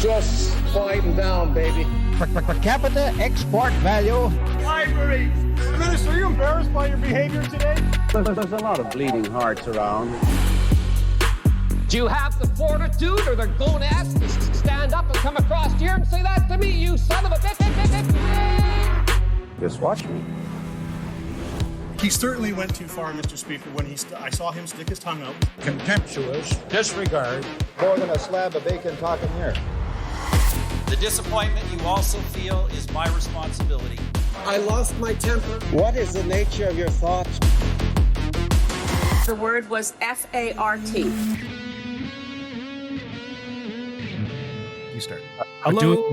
Just quieten down, baby. Per capita export value. Libraries. Minister, are you embarrassed by your behavior today? There's a lot of bleeding hearts around. Do you have the fortitude or the gonads to stand up and come across here and say that to me, you son of a bitch? Just watch me. He certainly went too far, Mr. Speaker, when I saw him stick his tongue out. Contemptuous disregard. More than a slab of bacon talking here. The disappointment you also feel is my responsibility. I lost my temper. What is the nature of your thoughts? The word was F-A-R-T. You start. Hello,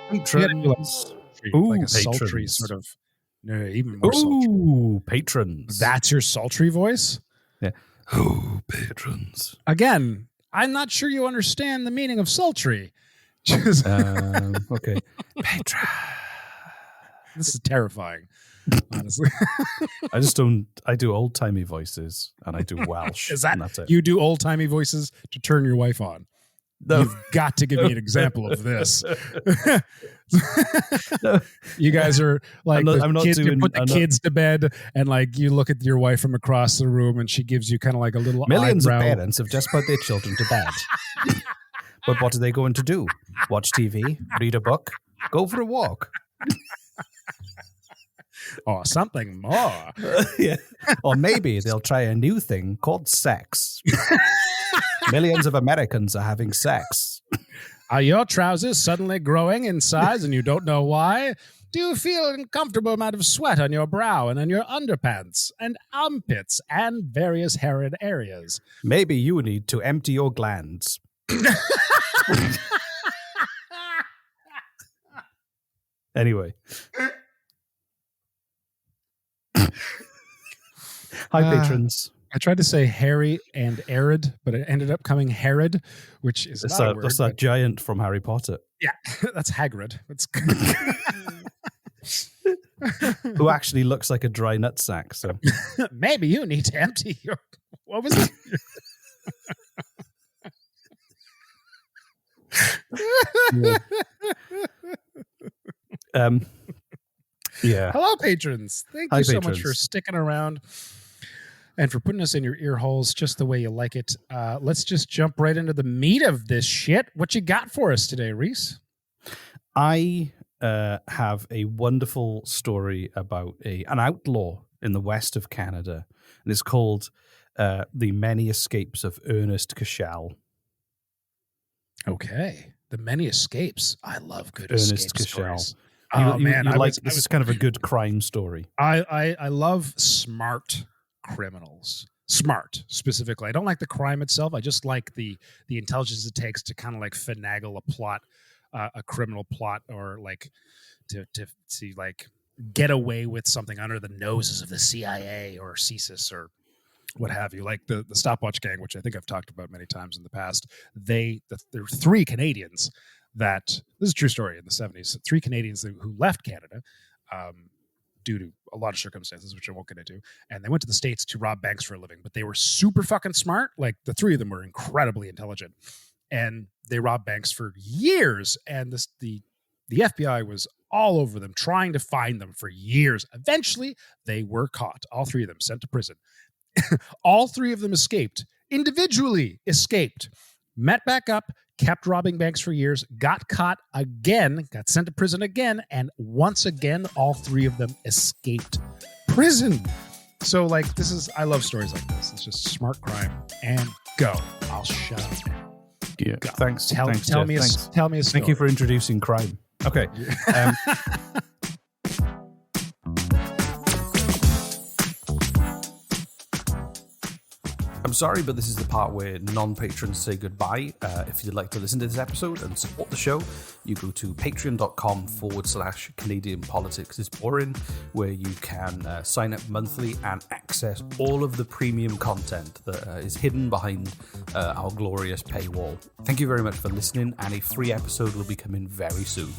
patrons. Like a sultry sort of. No, even more sultry. Ooh, patrons. That's your sultry voice? Yeah. Oh, patrons. Again, I'm not sure you understand the meaning of sultry. Just okay. Patron. This is terrifying, honestly. I do old-timey voices and I do Welsh. Is that, and that's it. You do old-timey voices to turn your wife on? No. You've got to give me an example of this. No. You guys are like, you put the kids to bed and like you look at your wife from across the room and she gives you kind of like a little Millions eyebrow. of parents have just put their children to bed. But what are they going to do? Watch TV? Read a book? Go for a walk? Or something more. Yeah. Or maybe they'll try a new thing called sex. Millions of Americans are having sex. Are your trousers suddenly growing in size and you don't know why? Do you feel an uncomfortable amount of sweat on your brow and on your underpants and armpits and various hairy areas? Maybe you need to empty your glands. Anyway. Hi, patrons. I tried to say hairy and arid, but it ended up coming Herod, which is not a word. That's that giant from Harry Potter. Yeah, that's Hagrid. That's who actually looks like a dry nutsack. So maybe you need to empty your. What was it? Yeah. Hello, patrons. Thank you so much for sticking around and for putting us in your ear holes just the way you like it. Let's just jump right into the meat of this shit. What you got for us today, Reese? I have a wonderful story about an outlaw in the west of Canada, and it's called The Many Escapes of Ernest Cashel. Okay. The Many Escapes. I love good Ernest Cashel. Stories. This is kind of a good crime story. I love smart criminals. Smart, specifically. I don't like the crime itself. I just like the intelligence it takes to kind of like finagle a plot, a criminal plot, or like to like get away with something under the noses of the CIA or CSIS or what have you. Like the Stopwatch Gang, which I think I've talked about many times in the past. There were three Canadians that, this is a true story, in the 70s, three Canadians who left Canada due to a lot of circumstances, which I won't get into, and they went to the States to rob banks for a living, but they were super fucking smart. Like the three of them were incredibly intelligent, and they robbed banks for years, and the FBI was all over them, trying to find them for years. Eventually, they were caught. All three of them sent to prison. All three of them individually escaped, met back up, kept robbing banks for years, got caught again, got sent to prison again, and once again, all three of them escaped prison. So, like, I love stories like this. It's just smart crime, and go. I'll shut up now. Yeah, go. Thanks. Tell me a story. Thank you for introducing crime. Okay. I'm sorry, but this is the part where non-patrons say goodbye. If you'd like to listen to this episode and support the show, you go to patreon.com/Canadian Politics is Boring, where you can sign up monthly and access all of the premium content that is hidden behind our glorious paywall. Thank you very much for listening, and a free episode will be coming very soon.